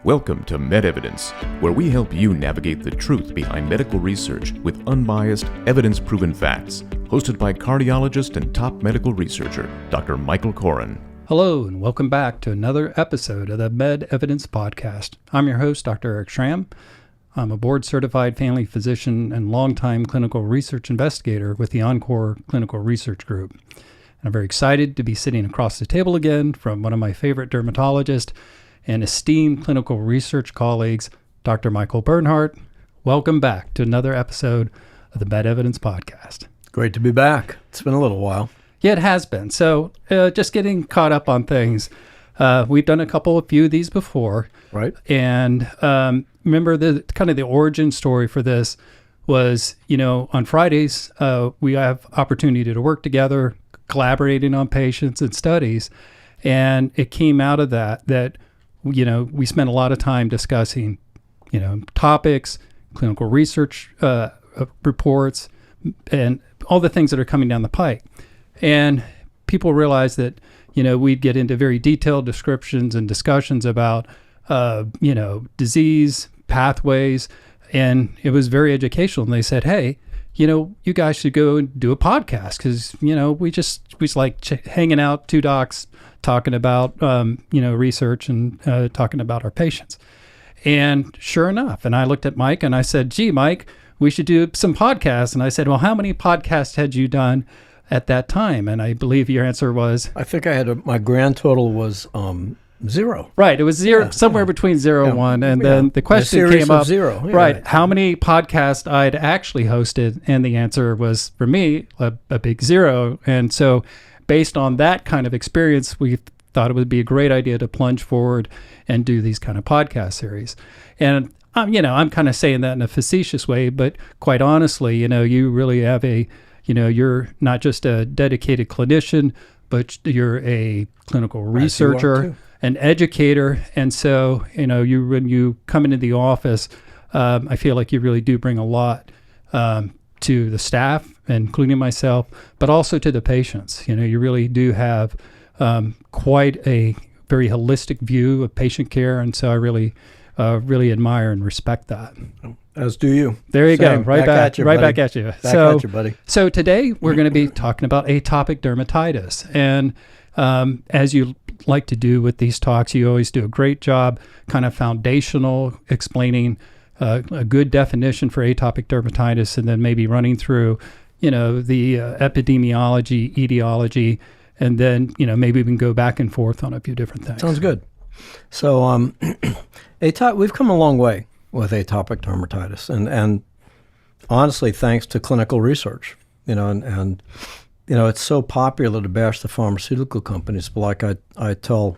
Welcome to MedEvidence, where we help you navigate the truth behind medical research with unbiased, evidence-proven facts. Hosted by cardiologist and top medical researcher, Dr. Michael Koren. Hello, and welcome back to another episode of the MedEvidence podcast. I'm your host, Dr. Erich Schramm. I'm a board-certified family physician and longtime clinical research investigator with the Encore Clinical Research Group. And I'm very excited to be sitting across the table again from one of my favorite dermatologists and esteemed clinical research colleagues, Dr. Michael Bernhardt. Welcome back to another episode of the MedEvidence podcast. Great to be back. It's been a little while. Yeah, it has been. So just getting caught up on things. We've done a few of these before. Right. And remember the origin story for this was, on Fridays, we have opportunity to work together, collaborating on patients and studies. And it came out of that we spent a lot of time discussing, topics, clinical research reports, and all the things that are coming down the pike. And people realized that, we'd get into very detailed descriptions and discussions about, disease, pathways, and it was very educational. And they said, hey, you guys should go and do a podcast because, we just like hanging out, two docs talking about, research and talking about our patients. And sure enough, and I looked at Mike and I said, gee, Mike, we should do some podcasts. And I said, well, how many podcasts had you done at that time? And I believe your answer was? I think my grand total was 0. Right. It was zero, somewhere between 0 and 1. And then the question came up, 0. Yeah, right, how many podcasts I'd actually hosted? And the answer was, for me, a big 0. And so based on that kind of experience, we thought it would be a great idea to plunge forward and do these kind of podcast series. And, I'm kind of saying that in a facetious way, but quite honestly, you really have you're not just a dedicated clinician, but you're a clinical researcher, an educator. And so, when you come into the office, I feel like you really do bring a lot to the staff, including myself, but also to the patients. You really do have quite a very holistic view of patient care. And so I really admire and respect that. As do you. There you Same. go. Right back at you. Back at you, buddy. So today we're going to be talking about atopic dermatitis. And as you like to do with these talks, you always do a great job, kind of foundational, explaining a good definition for atopic dermatitis, and then maybe running through, the epidemiology, etiology, and then, maybe we can go back and forth on a few different things. Sounds good. So we've come a long way with atopic dermatitis, and honestly, thanks to clinical research, and it's so popular to bash the pharmaceutical companies. But like I tell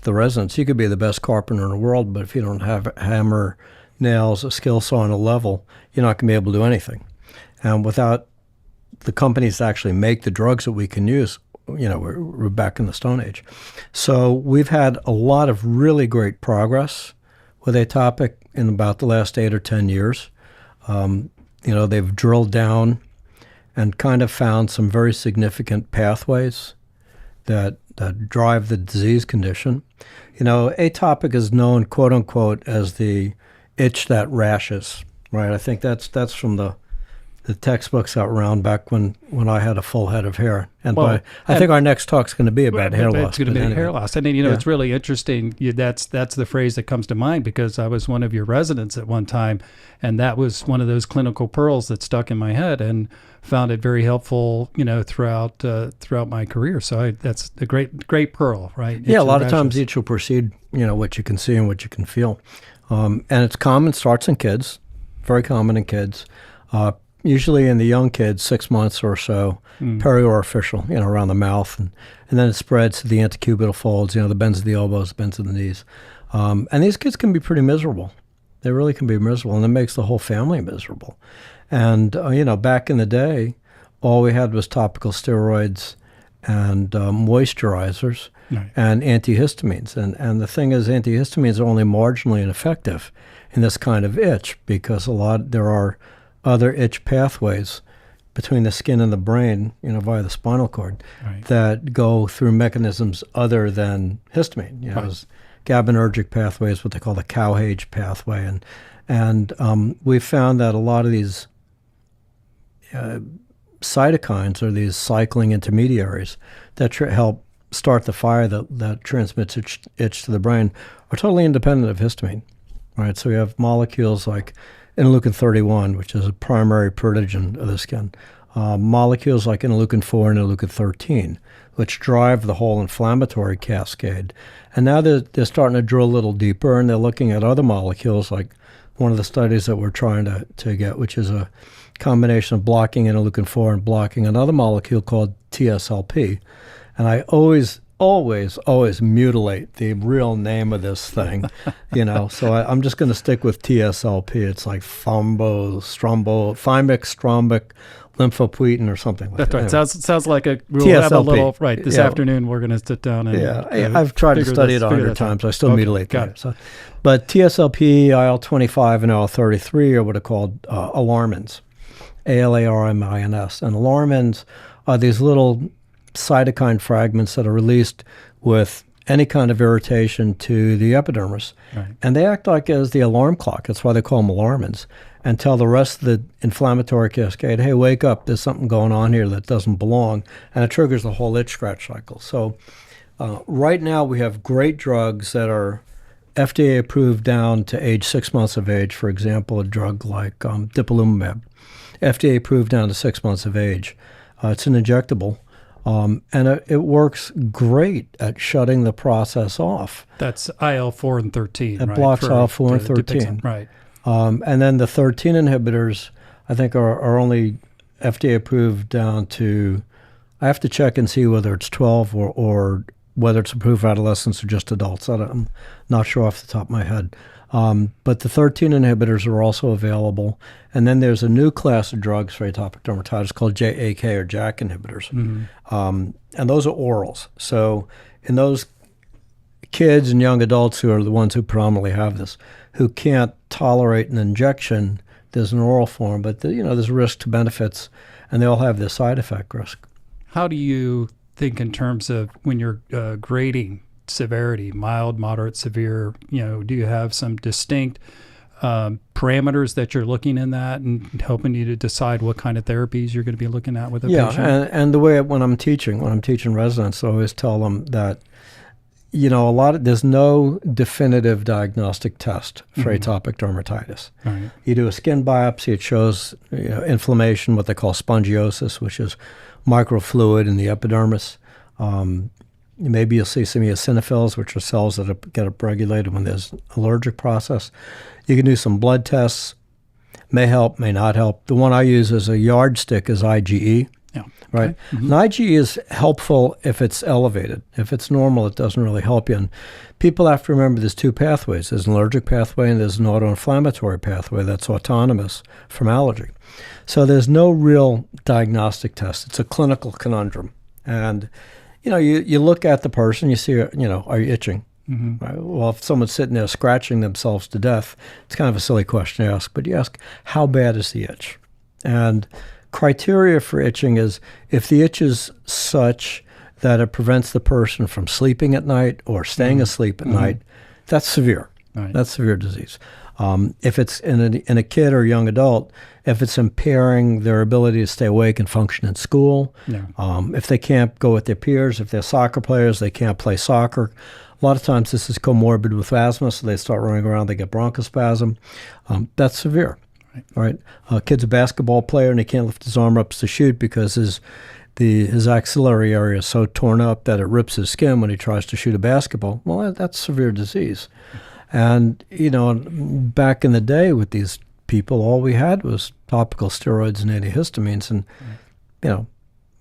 the residents, you could be the best carpenter in the world, but if you don't have a hammer, nails, a skill saw, and a level, you're not going to be able to do anything. And without the companies that actually make the drugs that we can use, we're back in the Stone Age. So we've had a lot of really great progress with atopic in about the last 8 or 10 years. They've drilled down and kind of found some very significant pathways that drive the disease condition. Atopic is known, quote unquote, as the itch that rashes, right? I think that's from the textbooks out around back when I had a full head of hair. I think our next talk's going to be about hair loss. It's going to be hair loss. And then, it's really interesting. That's the phrase that comes to mind because I was one of your residents at one time, and that was one of those clinical pearls that stuck in my head and found it very helpful, throughout my career. So that's a great pearl, right? Yeah, a lot of times itch will precede, what you can see and what you can feel. And it's common, starts in kids, very common in kids. Usually in the young kids, 6 months or so, periorificial, around the mouth. And then it spreads to the antecubital folds, the bends of the elbows, bends of the knees. And these kids can be pretty miserable. They really can be miserable, and it makes the whole family miserable. And, back in the day, all we had was topical steroids and moisturizers and antihistamines. And the thing is, antihistamines are only marginally ineffective in this kind of itch because there are other itch pathways between the skin and the brain, via the spinal cord, that go through mechanisms other than histamine. GABAergic pathway is what they call the Cowhage pathway, and we found that a lot of these cytokines, or these cycling intermediaries that help start the fire that transmits itch to the brain, are totally independent of histamine. Right, so we have molecules like interleukin-31, which is a primary purtigen of the skin. Molecules like interleukin-4 and interleukin-13, which drive the whole inflammatory cascade. And now they're starting to drill a little deeper, and they're looking at other molecules, like one of the studies that we're trying to get, which is a combination of blocking interleukin-4 and blocking another molecule called TSLP. And I always mutilate the real name of this thing, so I'm just going to stick with TSLP. It's like thymic strombic lymphopoietin or something like that. That's right. Anyway. Sounds like we'll TSLP. have a little, right, this afternoon we're going to sit down and I've tried to study it 100 times. I still mutilate that. So, but TSLP, IL-25, and IL-33 are what are called alarmins, ALARMINS. And alarmins are these little cytokine fragments that are released with any kind of irritation to the epidermis. Right. And they act like as the alarm clock. That's why they call them alarmins. And tell the rest of the inflammatory cascade, hey, wake up, there's something going on here that doesn't belong. And it triggers the whole itch scratch cycle. So right now we have great drugs that are FDA approved down to age 6 months of age. For example, a drug like dupilumab, FDA approved down to 6 months of age. It's an injectable. And it works great at shutting the process off. That's IL-4 and 13, right? It blocks IL-4 and 13. Right. And then the 13 inhibitors, I think, are only FDA approved down to, I have to check and see whether it's 12 or whether it's approved for adolescents or just adults. I'm not sure off the top of my head. But the 13 inhibitors are also available. And then there's a new class of drugs for atopic dermatitis called JAK or JAK inhibitors. Mm-hmm. And those are orals. So in those kids and young adults who are the ones who predominantly have this, who can't tolerate an injection, there's an oral form. But there's risk to benefits, and they all have their side effect risk. How do you think in terms of when you're grading severity, mild, moderate, severe? Do you have some distinct parameters that you're looking in that and helping you to decide what kind of therapies you're going to be looking at with a patient? Yeah, and the way when I'm teaching residents, I always tell them that there's no definitive diagnostic test for atopic dermatitis. Right. You do a skin biopsy, it shows inflammation, what they call spongiosis, which is microfluid in the epidermis. Maybe you'll see some eosinophils, which are cells that get upregulated when there's an allergic process. You can do some blood tests. May help, may not help. The one I use as a yardstick is IgE. Yeah. Right? Okay. Mm-hmm. And IgE is helpful if it's elevated. If it's normal, it doesn't really help you. And people have to remember there's two pathways. There's an allergic pathway and there's an autoinflammatory pathway that's autonomous from allergy. So there's no real diagnostic test. It's a clinical conundrum. And you look at the person, you see, are you itching? Mm-hmm. Right? Well, if someone's sitting there scratching themselves to death, it's kind of a silly question to ask, but you ask, how bad is the itch? And criteria for itching is if the itch is such that it prevents the person from sleeping at night or staying asleep at night, that's severe. Right. That's severe disease. If it's in a kid or young adult, if it's impairing their ability to stay awake and function in school, if they can't go with their peers, if they're soccer players, they can't play soccer. A lot of times this is comorbid with asthma, so they start running around, they get bronchospasm. That's severe. Right. A kid's a basketball player and he can't lift his arm up to shoot because his axillary area is so torn up that it rips his skin when he tries to shoot a basketball. Well, that's severe disease. And, back in the day with these people, all we had was topical steroids and antihistamines. And,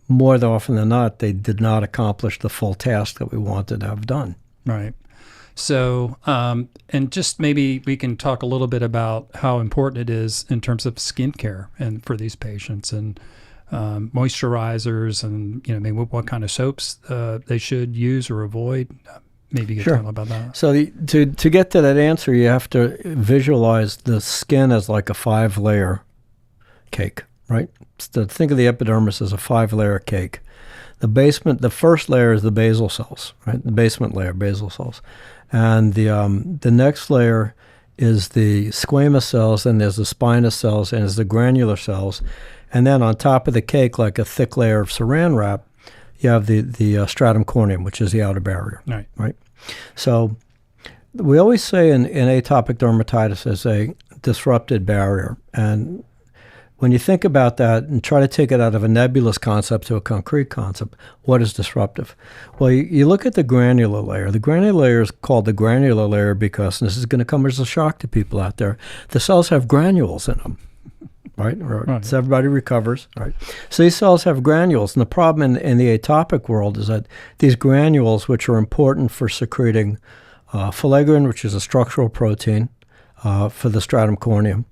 more often than not, they did not accomplish the full task that we wanted to have done. Right. So, and just maybe we can talk a little bit about how important it is in terms of skincare and for these patients and moisturizers and, maybe what kind of soaps they should use or avoid. Maybe you can talk about that. So to get to that answer, you have to visualize the skin as like a 5-layer cake, right? So think of the epidermis as a 5-layer cake. The first layer is the basal cells, right? The basement layer, basal cells. And the next layer is the squamous cells, and there's the spinous cells, and there's the granular cells. And then on top of the cake, like a thick layer of saran wrap, you have the stratum corneum, which is the outer barrier. Right. So we always say in atopic dermatitis there's a disrupted barrier. And when you think about that and try to take it out of a nebulous concept to a concrete concept, what is disruptive? Well, you look at the granular layer. The granular layer is called the granular layer because, and this is going to come as a shock to people out there, the cells have granules in them, right? So everybody recovers, right? So these cells have granules, and the problem in the atopic world is that these granules, which are important for secreting filaggrin, which is a structural protein for the stratum corneum,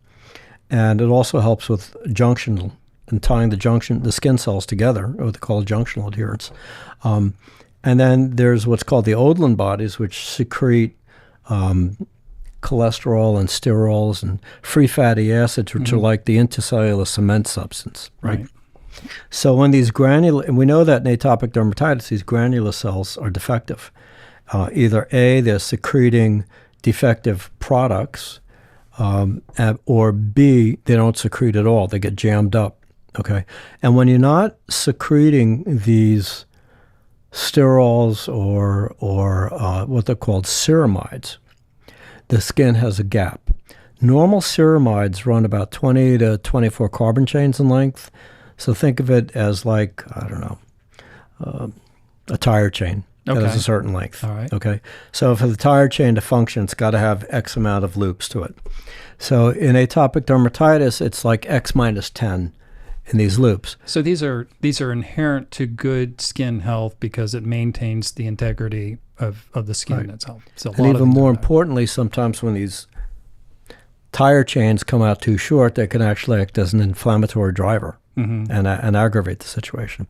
and it also helps with junctional and tying the skin cells together, or what they call junctional adherence. And then there's what's called the Odlin bodies, which secrete cholesterol and sterols and free fatty acids, which are like the intercellular cement substance, right? So when these and we know that in atopic dermatitis, these granular cells are defective. Either A, they're secreting defective products, or B, they don't secrete at all. They get jammed up, okay? And when you're not secreting these sterols or what they're called ceramides, the skin has a gap. Normal ceramides run about 20 to 24 carbon chains in length. So think of it as like, I don't know, a tire chain. That has a certain length. All right. Okay. So for the tire chain to function, it's got to have X amount of loops to it. So in atopic dermatitis, it's like X minus 10 in these loops. So these are inherent to good skin health because it maintains the integrity of the skin itself. So and even more importantly, sometimes when these tire chains come out too short, they can actually act as an inflammatory driver. And aggravate the situation.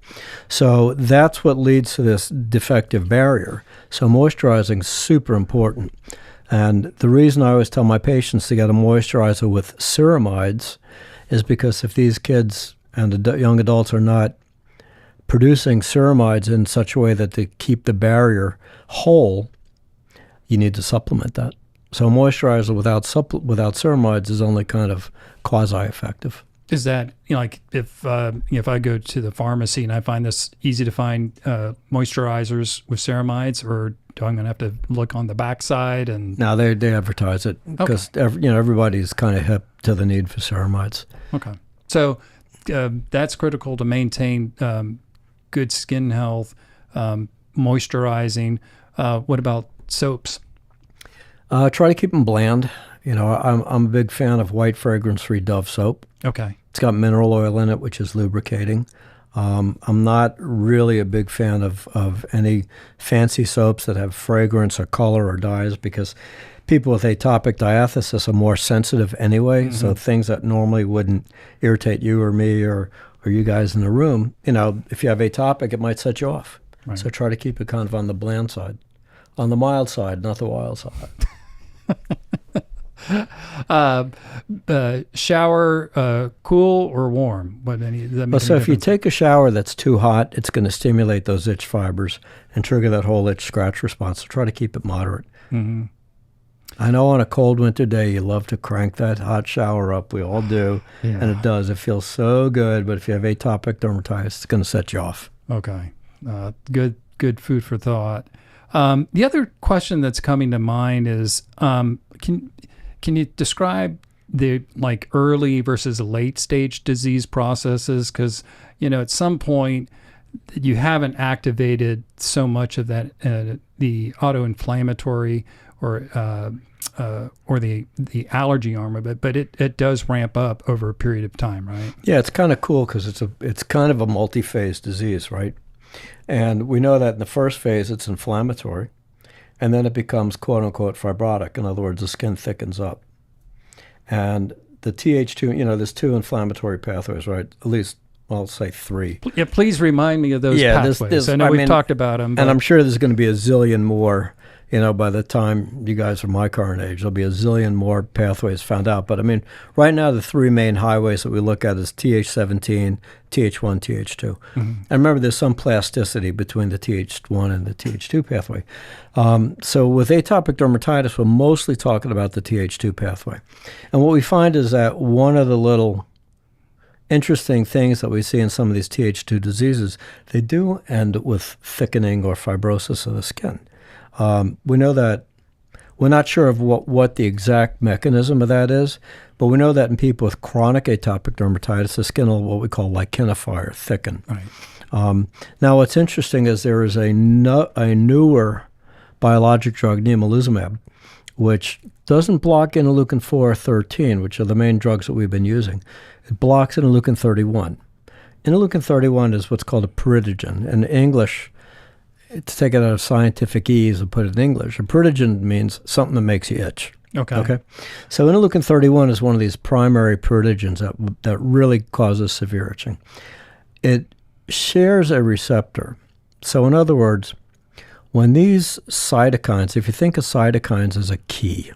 So that's what leads to this defective barrier. So moisturizing is super important. And the reason I always tell my patients to get a moisturizer with ceramides is because if these kids and young adults are not producing ceramides in such a way that they keep the barrier whole, you need to supplement that. So moisturizer without ceramides is only kind of quasi-effective. Is that, like if I go to the pharmacy and I find this easy to find moisturizers with ceramides, or do I going to have to look on the backside? And no, they advertise it because everybody's kind of hip to the need for ceramides. Okay, so that's critical to maintain good skin health, moisturizing. What about soaps? Try to keep them bland. I'm a big fan of white fragrance-free Dove soap. Okay. It's got mineral oil in it, which is lubricating. I'm not really a big fan of any fancy soaps that have fragrance or color or dyes, because people with atopic diathesis are more sensitive anyway. So things that normally wouldn't irritate you or me or you guys in the room, if you have atopic, it might set you off. Right. So try to keep it kind of on the bland side, on the mild side, not the wild side. Shower cool or warm? So if you take a shower that's too hot, it's going to stimulate those itch fibers and trigger that whole itch scratch response. So try to keep it moderate. I know on a cold winter day you love to crank that hot shower up. We all do, and it does. It feels so good. But if you have atopic dermatitis, it's going to set you off. Okay, good food for thought. The other question that's coming to mind is, can you describe the early versus late stage disease processes? Because at some point you haven't activated so much of that the autoinflammatory or the allergy arm of it, but it does ramp up over a period of time, right? Yeah, it's kind of cool because it's kind of a multi-phase disease, right? And we know that in the first phase it's inflammatory, and then it becomes quote-unquote fibrotic. In other words, the skin thickens up. And the Th2, there's two inflammatory pathways, right? At least, I'll say three. Yeah, please remind me of those pathways. I know we've talked about them. And I'm sure there's going to be a zillion more by the time you guys are my current age, there'll be a zillion more pathways found out. But I mean, right now the three main highways that we look at is Th17, Th1, Th2. And remember, there's some plasticity between the Th1 and the Th2 pathway. So with atopic dermatitis, we're mostly talking about the Th2 pathway. And what we find is that one of the little interesting things that we see in some of these Th2 diseases, they do end with thickening or fibrosis of the skin. We know that we're not sure of what the exact mechanism of that is, but we know that in people with chronic atopic dermatitis, the skin will what we call lichenify or thicken. Right. Now, what's interesting is there is a newer biologic drug, nemolizumab, which doesn't block interleukin-4 or 13, which are the main drugs that we've been using. It blocks interleukin-31. Interleukin-31 is what's called a peritogen. In English, to take it out of scientific ease and put it in English, a peritogen means something that makes you itch. Okay. So interleukin-31 is one of these primary peritogens that really causes severe itching. It shares a receptor. So in other words, when these cytokines, if you think of cytokines as a key,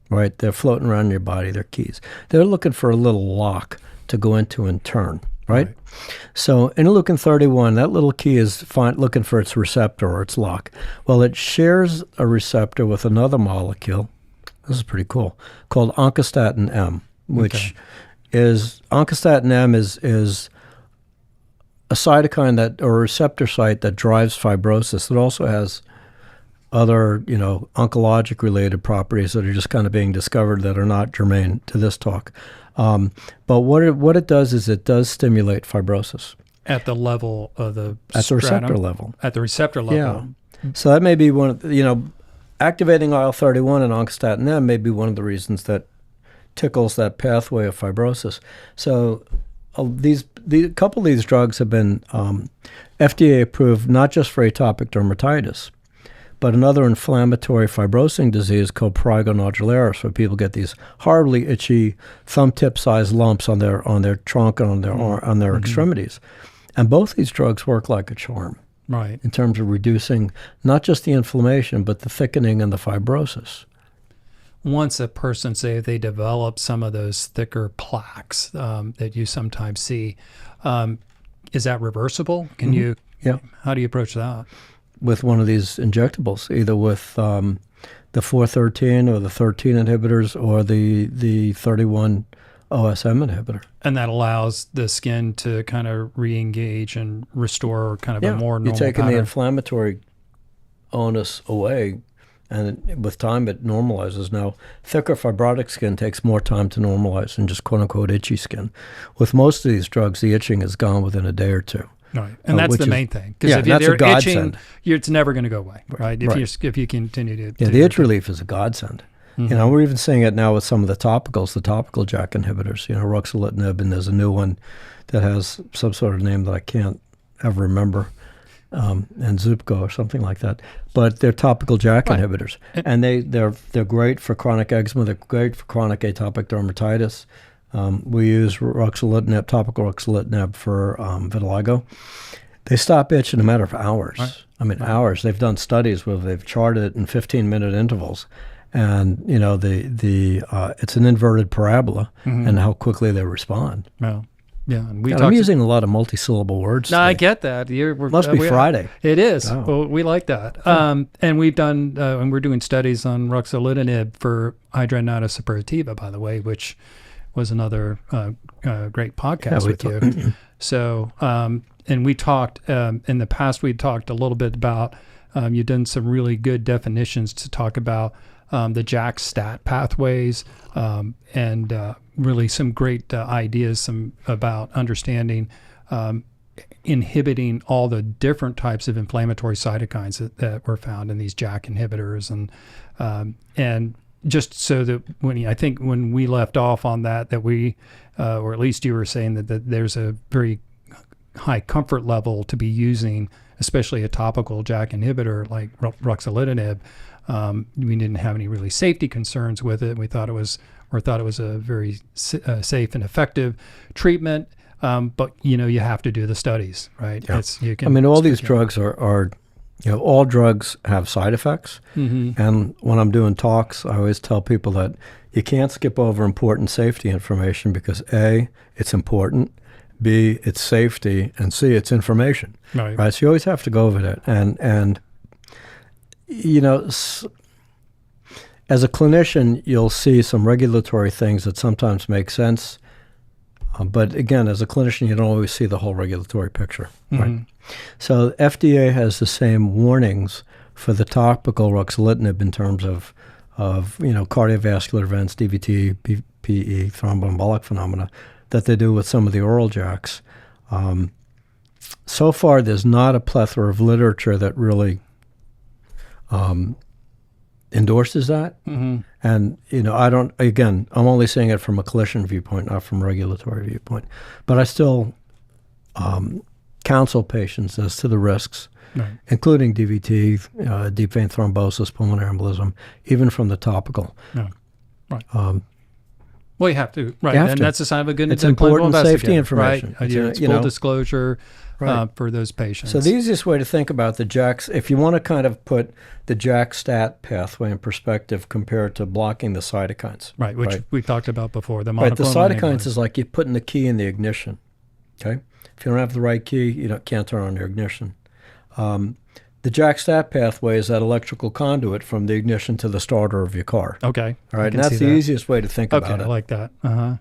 right, they're floating around in your body, they're keys. They're looking for a little lock to go into and turn, right? So interleukin-31, that little key is looking for its receptor or its lock. Well, it shares a receptor with another molecule, this is pretty cool, called oncostatin M, which is, oncostatin M is a cytokine or a receptor site that drives fibrosis. It also has other, oncologic related properties that are just kind of being discovered that are not germane to this talk. But what it does is it does stimulate fibrosis. At the level of the the receptor level. At the receptor level. Yeah. So that may be one of activating IL-31 and oncostatin M may be one of the reasons that tickles that pathway of fibrosis. So a couple of these drugs have been FDA approved not just for atopic dermatitis, but another inflammatory fibrosing disease called prurigo nodularis, where people get these horribly itchy thumb-tip-sized lumps on their trunk and on their extremities. And both these drugs work like a charm, right, in terms of reducing not just the inflammation, but the thickening and the fibrosis. Once a person, say, they develop some of those thicker plaques that you sometimes see, is that reversible? Can you? Yeah. How do you approach that? With one of these injectables, either with the 413 or the 13 inhibitors or the 31 OSM inhibitor. And that allows the skin to kind of re-engage and restore kind of a more normal you're taking pattern. the inflammatory onus away, and with time it normalizes. Now, thicker fibrotic skin takes more time to normalize than just quote-unquote itchy skin. With most of these drugs, the itching is gone within a day or two. Right, and that's the main thing. Because if that's you're a godsend. itching, it's never going to go away, right? If you continue to the itch relief is a godsend. We're even seeing it now with some of the topicals, the topical JAK inhibitors. Ruxolitinib, and there's a new one that has some sort of name that I can't ever remember, and Zupco or something like that. But they're topical JAK inhibitors, and they're great for chronic eczema. They're great for chronic atopic dermatitis. We use ruxolitinib, topical ruxolitinib for vitiligo. They stop itch in a matter of hours. Right. Hours. They've done studies where they've charted it in 15-minute intervals, and it's an inverted parabola, and how quickly they respond. Well, yeah. And I'm using a lot of multisyllable words. No, I get that. Must be Friday. It is. Oh. Well, we like that. And we've done, and we're doing studies on ruxolitinib for hidradenitis suppurativa, by the way, which was another great podcast with you. So, and we talked, in the past, we talked a little bit about, you've done some really good definitions to talk about the JAK-STAT pathways, and really some great ideas about understanding inhibiting all the different types of inflammatory cytokines that were found in these JAK inhibitors. And just so that when we left off on that we, or at least you were saying that there's a very high comfort level to be using, especially a topical JAK inhibitor like ruxolitinib. We didn't have any really safety concerns with it. We thought it was a very safe and effective treatment. But you have to do the studies, right? Yeah. All these drugs are all drugs have side effects. Mm-hmm. And when I'm doing talks, I always tell people that you can't skip over important safety information because A, it's important, B, it's safety, and C, it's information. Right. So you always have to go over that. And as a clinician, you'll see some regulatory things that sometimes make sense. But again, as a clinician, you don't always see the whole regulatory picture. Right? Mm-hmm. So FDA has the same warnings for the topical ruxolitinib in terms of cardiovascular events, DVT, PE, thromboembolic phenomena, that they do with some of the oral JAKs. So far, there's not a plethora of literature that really endorses that. Mm-hmm. And, I'm only saying it from a clinician viewpoint, not from a regulatory viewpoint. But I still counsel patients as to the risks, right, including DVT, deep vein thrombosis, pulmonary embolism, even from the topical. Yeah. Right. Well, you have to, right? And that's a sign of a good it's clinical important safety investigator, information. right? It's full disclosure for those patients. So the easiest way to think about the JAKs, if you want to kind of put the JAK stat pathway in perspective compared to blocking the cytokines. Right, which we talked about before. The the cytokines antibodies. is like you're putting the key in the ignition. Okay? If you don't have the right key, you can't turn on your ignition. The JAK stat pathway is that electrical conduit from the ignition to the starter of your car. Okay. All right, and that's the easiest way to think about it. Okay, I like that. Uh-huh.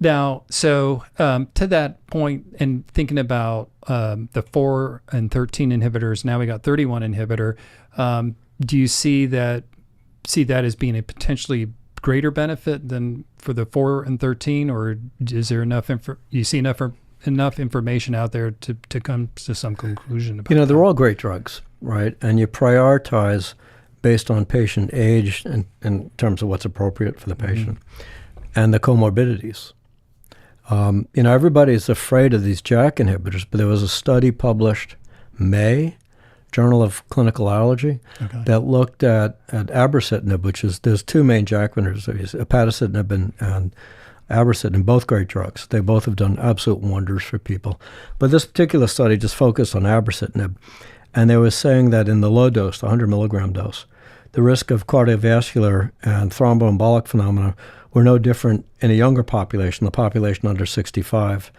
Now, so to that point, and thinking about the 4 and 13 inhibitors, now we got 31 inhibitor. Do you see that as being a potentially greater benefit than for the 4 and 13, or is there enough information out there to come to some conclusion about they're all great drugs, right? And you prioritize based on patient age in terms of what's appropriate for the patient and the comorbidities. Everybody's afraid of these JAK inhibitors, but there was a study published May, Journal of Clinical Allergy, that looked at abrocitinib, which is, there's two main JAK inhibitors, upadacitinib and abrocitinib, both great drugs. They both have done absolute wonders for people. But this particular study just focused on abrocitinib, and they were saying that in the low dose, the 100 milligram dose, the risk of cardiovascular and thromboembolic phenomena were no different in a younger population, the population under 65,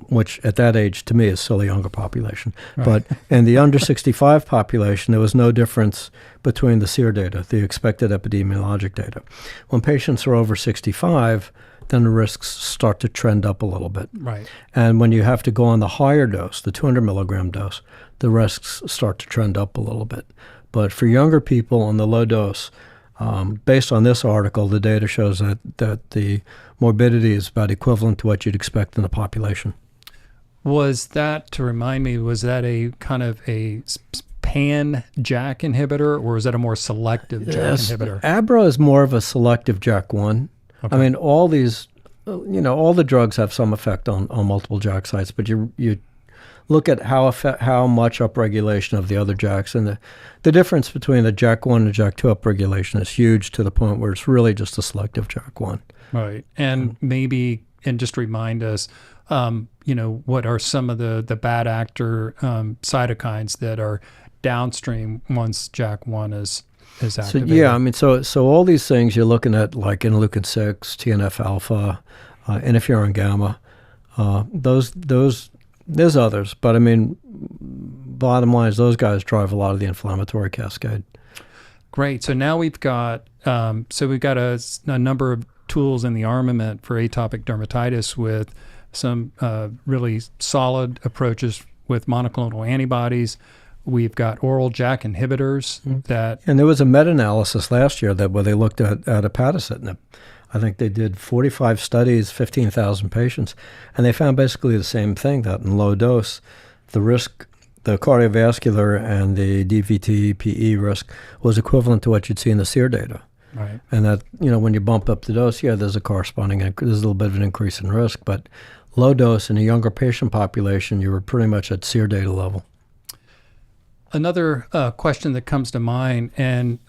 which at that age, to me, is still a younger population. Right. But in the under 65 population, there was no difference between the SEER data, the expected epidemiologic data. When patients are over 65, then the risks start to trend up a little bit. Right. And when you have to go on the higher dose, the 200 milligram dose, the risks start to trend up a little bit. But for younger people on the low dose, based on this article, the data shows that the morbidity is about equivalent to what you'd expect in the population. Was that, to remind me, was that a kind of a pan-JAK inhibitor, or is that a more selective JAK inhibitor? Abro is more of a selective JAK1. Okay. I mean, all these, all the drugs have some effect on multiple JAK sites, but you look at how much upregulation of the other JAKs, and the difference between the JAK1 and JAK2 upregulation is huge to the point where it's really just a selective JAK1. Right, and just remind us, what are some of the bad actor cytokines that are downstream once JAK1 is activated? So all these things you're looking at, like interleukin-6, TNF alpha, interferon gamma, those. There's others, but bottom line is those guys drive a lot of the inflammatory cascade. Great. So now we've got a number of tools in the armament for atopic dermatitis with some really solid approaches with monoclonal antibodies. We've got oral JAK inhibitors and there was a meta-analysis last year where they looked at upadacitinib. I think they did 45 studies, 15,000 patients, and they found basically the same thing, that in low dose, the risk, the cardiovascular and the DVT, PE risk was equivalent to what you'd see in the SEER data. Right. And that, when you bump up the dose, there's a corresponding, there's a little bit of an increase in risk, but low dose in a younger patient population, you were pretty much at SEER data level. Another question that comes to mind, and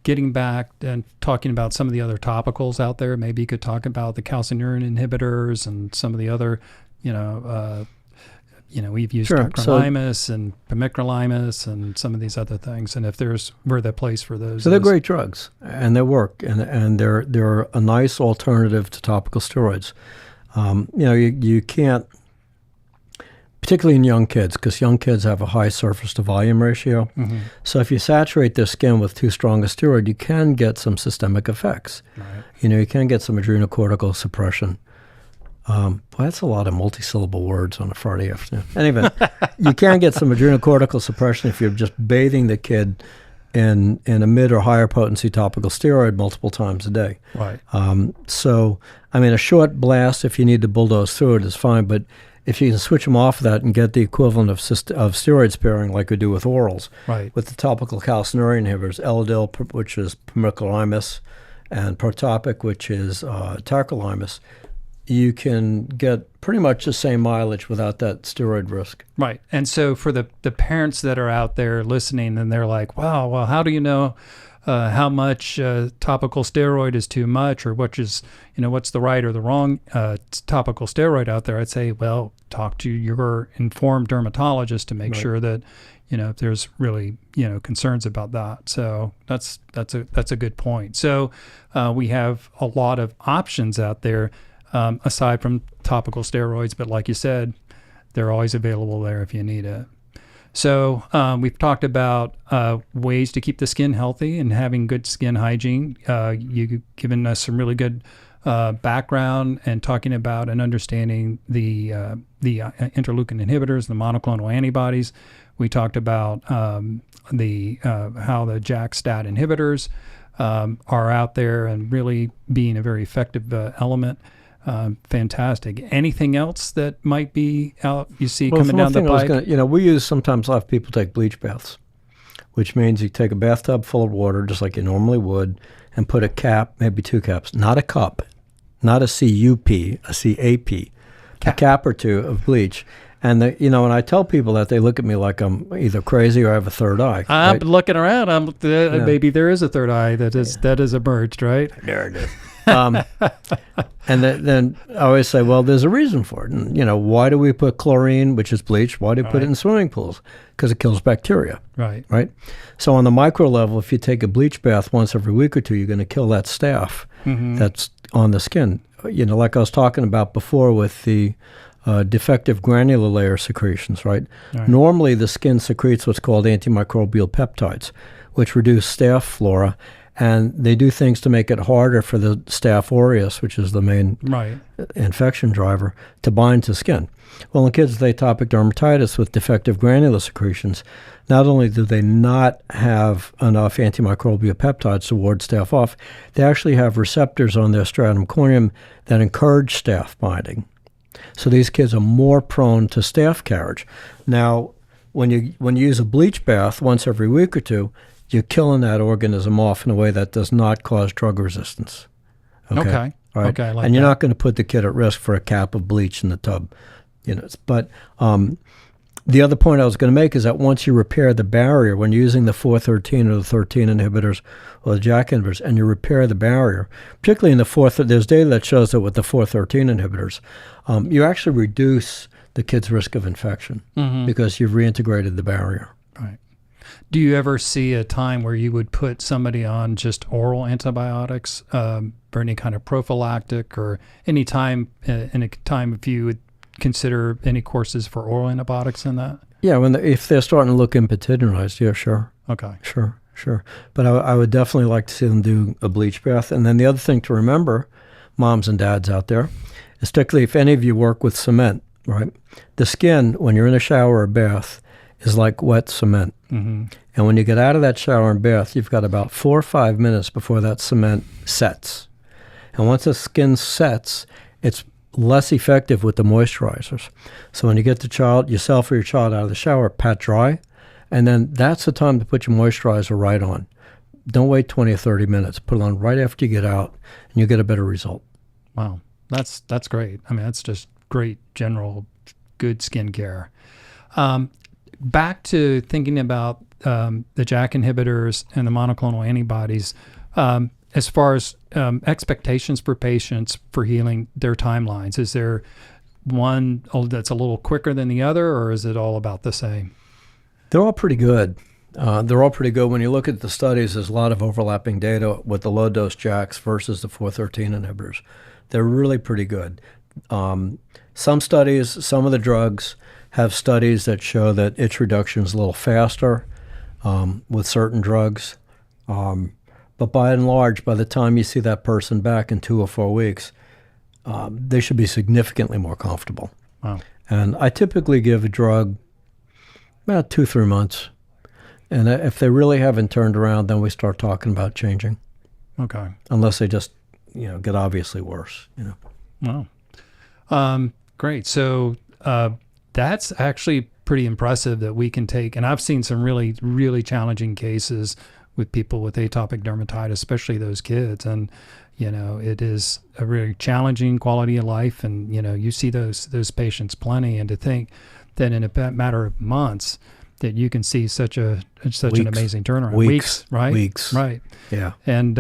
getting back and talking about some of the other topicals out there, maybe you could talk about the calcineurin inhibitors and some of the other, we've used Sure. tacrolimus and pimecrolimus and some of these other things, and if there's where the place for those. So they're great drugs, and they work, and they're a nice alternative to topical steroids. You can't, particularly in young kids, because young kids have a high surface to volume ratio. Mm-hmm. So if you saturate their skin with too strong a steroid, you can get some systemic effects. Right. You can get some adrenocortical suppression. Boy, that's a lot of multisyllable words on a Friday afternoon. Anyway, you can get some adrenocortical suppression if you're just bathing the kid in a mid or higher potency topical steroid multiple times a day. Right. A short blast, if you need to bulldoze through it, is fine. But if you can switch them off of that and get the equivalent of steroid sparing, like we do with orals, right, with the topical calcineurin inhibitors, Elidel, which is pimecrolimus, and Protopic, which is tacrolimus, you can get pretty much the same mileage without that steroid risk. Right. And so for the parents that are out there listening and they're like, wow, well, how do you know how much topical steroid is too much, or which is, what's the right or the wrong topical steroid out there? I'd say, well, talk to your informed dermatologist to make right. sure that, if there's really, concerns about that. So that's a good point. So we have a lot of options out there. Aside from topical steroids, but like you said, they're always available there if you need it. So we've talked about ways to keep the skin healthy and having good skin hygiene. You've given us some really good background and talking about and understanding the interleukin inhibitors, the monoclonal antibodies. We talked about how the JAK-STAT inhibitors are out there and really being a very effective element. Fantastic. Anything else that might be out you see coming down the pipe? We sometimes have people take bleach baths, which means you take a bathtub full of water, just like you normally would, and put a cap, maybe 2 caps, not a cup, not a CUP, a CAP, a cap or 2 of bleach. And when I tell people that, they look at me like I'm either crazy or I have a third eye. I'm looking around. Maybe there is a third eye that is emerged, right? There it is. And then I always say, well, there's a reason for it. And, why do we put chlorine, which is bleach? Why do we put it in swimming pools? Because it kills bacteria. Right. Right. So on the micro level, if you take a bleach bath once every week or 2, you're going to kill that staph that's on the skin. Like I was talking about before with the defective granular layer secretions, right? Normally, the skin secretes what's called antimicrobial peptides, which reduce staph flora. And they do things to make it harder for the Staph aureus, which is the main infection driver, to bind to skin. Well, in kids with atopic dermatitis with defective granular secretions, not only do they not have enough antimicrobial peptides to ward staph off, they actually have receptors on their stratum corneum that encourage staph binding. So these kids are more prone to staph carriage. Now, when you use a bleach bath once every week or 2, you're killing that organism off in a way that does not cause drug resistance. Okay. All right. Okay. And you're not going to put the kid at risk for a cap of bleach in the tub. But the other point I was going to make is that once you repair the barrier, when you're using the 413 or the 13 inhibitors or the JAK inhibitors, and you repair the barrier, particularly in the there's data that shows that with the 413 inhibitors, you actually reduce the kid's risk of infection because you've reintegrated the barrier. Right. Do you ever see a time where you would put somebody on just oral antibiotics for any kind of prophylactic, or any time if you would consider any courses for oral antibiotics in that? Yeah, if they're starting to look impetiginized, yeah, sure. Okay. Sure. But I would definitely like to see them do a bleach bath. And then the other thing to remember, moms and dads out there, is particularly if any of you work with cement, right? The skin, when you're in a shower or bath, is like wet cement. And when you get out of that shower and bath, you've got about 4 or 5 minutes before that cement sets. And once the skin sets, it's less effective with the moisturizers. So when you get yourself or your child out of the shower, pat dry, and then that's the time to put your moisturizer right on. Don't wait 20 or 30 minutes. Put it on right after you get out, and you get a better result. Wow. That's great. I mean, that's just great general good skincare. Back to thinking about the JAK inhibitors and the monoclonal antibodies, as far as expectations for patients for healing, their timelines, is there one that's a little quicker than the other, or is it all about the same? They're all pretty good. They're all pretty good. When you look at the studies, there's a lot of overlapping data with the low-dose JAKs versus the 413 inhibitors. They're really pretty good. Some studies, some of the drugs have studies that show that itch reduction is a little faster with certain drugs. But by and large, by the time you see that person back in 2 or 4 weeks, they should be significantly more comfortable. Wow. And I typically give a drug about 2-3 months. And if they really haven't turned around, then we start talking about changing. Okay. Unless they just, get obviously worse, Wow. Great. So that's actually pretty impressive that we can take, and I've seen some really, really challenging cases with people with atopic dermatitis, especially those kids. And, it is a really challenging quality of life. And, you see those patients plenty. And to think that in a matter of months that you can see such an amazing turnaround. Weeks, right? Weeks. Right. Yeah. And,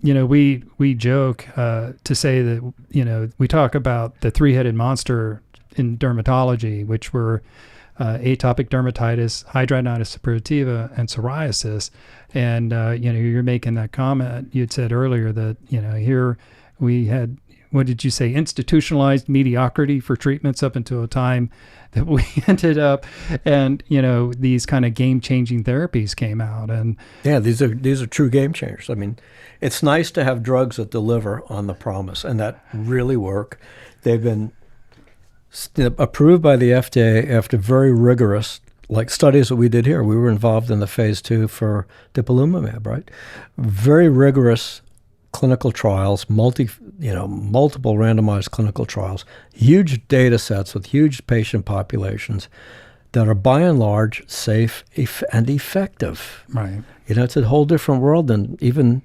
we joke to say that, we talk about the three-headed monster in dermatology, which were atopic dermatitis, hidradenitis suppurativa, and psoriasis. And, you're making that comment. You had said earlier that, here we had, what did you say, institutionalized mediocrity for treatments up until a time that we ended up, and, these kind of game-changing therapies came out. And yeah, these are true game changers. I mean, it's nice to have drugs that deliver on the promise and that really work. They've been approved by the FDA after very rigorous, like studies that we did here. We were involved in the phase 2 for dupilumab, right? Very rigorous clinical trials, multiple randomized clinical trials, huge data sets with huge patient populations that are by and large safe and effective. right, It's a whole different world than even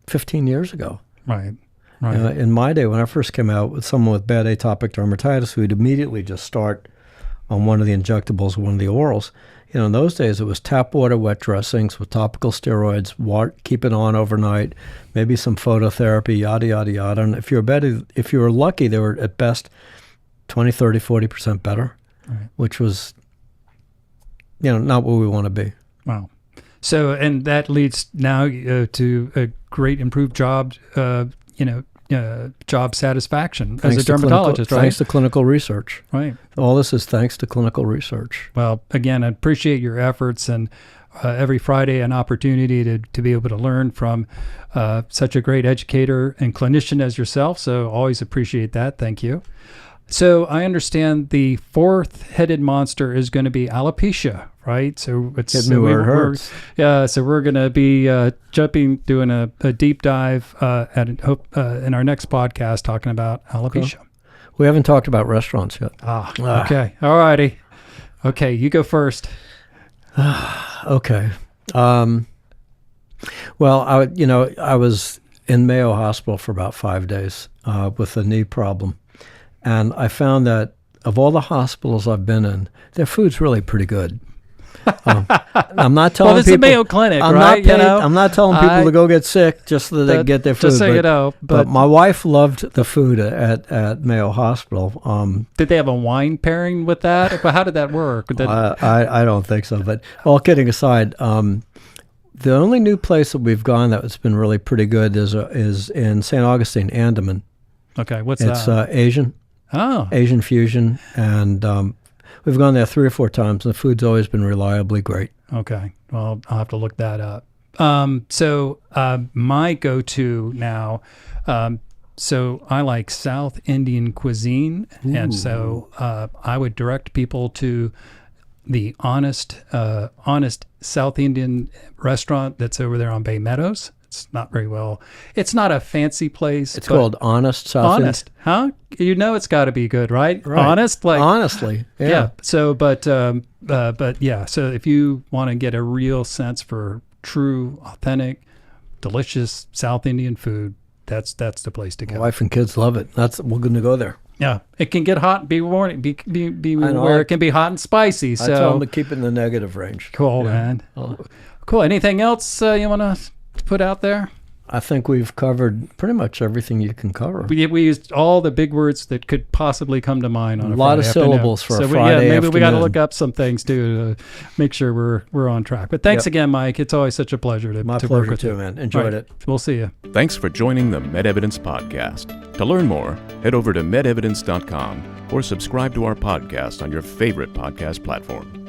15 years ago. right. In my day, when I first came out with someone with bad atopic dermatitis, we'd immediately just start on one of the injectables, one of the orals. In those days, it was tap water, wet dressings with topical steroids, keep it on overnight, maybe some phototherapy, yada, yada, yada. And if you were lucky, they were at best 20, 30, 40% better, Right. which was, not what we want to be. Wow. So, and that leads now to a great improved job, job satisfaction as a dermatologist, right? Thanks to clinical research. Right. All this is thanks to clinical research. Well, again, I appreciate your efforts, and every Friday an opportunity to be able to learn from such a great educator and clinician as yourself. So always appreciate that. Thank you. So I understand the fourth-headed monster is going to be alopecia, right? So it's Hit me where it hurts. So we're going to be doing a deep dive in our next podcast talking about alopecia. Cool. We haven't talked about restaurants yet. Okay. All righty. Okay, you go first. Okay. Well, I was in Mayo Hospital for about 5 days with a knee problem. And I found that of all the hospitals I've been in, their food's really pretty good. I'm not telling people. Well, it's the Mayo Clinic, right? I'm not telling people to go get sick just so that they can get their food. Just so you know. But my wife loved the food at Mayo Hospital. Did they have a wine pairing with that? How did that work? I don't think so. But all kidding aside, the only new place that we've gone that's been really pretty good is in St. Augustine, Andaman. Okay, what's that? It's Asian. Oh. Asian fusion. And we've gone there 3 or 4 times, and the food's always been reliably great. Okay. Well, I'll have to look that up. So my go-to now, so I like South Indian cuisine. Ooh. And so I would direct people to the Honest South Indian restaurant that's over there on Bay Meadows. It's not very well. It's not a fancy place. It's called Honest South Indian. Honest, huh? It's got to be good, right? Right. Honest, honestly, yeah. So, but yeah. So, if you want to get a real sense for true, authentic, delicious South Indian food, that's the place to go. My wife and kids love it. We're going to go there. Yeah, it can get hot. Be warned. Be where it can be hot and spicy. So I tell them to keep it in the negative range. Cool, man. Cool. Anything else you want to put out there? I think we've covered pretty much everything you can cover. We used all the big words that could possibly come to mind on a lot of Friday afternoon. syllables for a Friday maybe afternoon. we got to look up some things too to make sure we're on track. But thanks again, Mike. It's always such a pleasure to My work pleasure with too, you. man. Enjoyed Right. it. We'll see you. Thanks for joining the MedEvidence podcast. To learn more, head over to medevidence.com or subscribe to our podcast on your favorite podcast platform.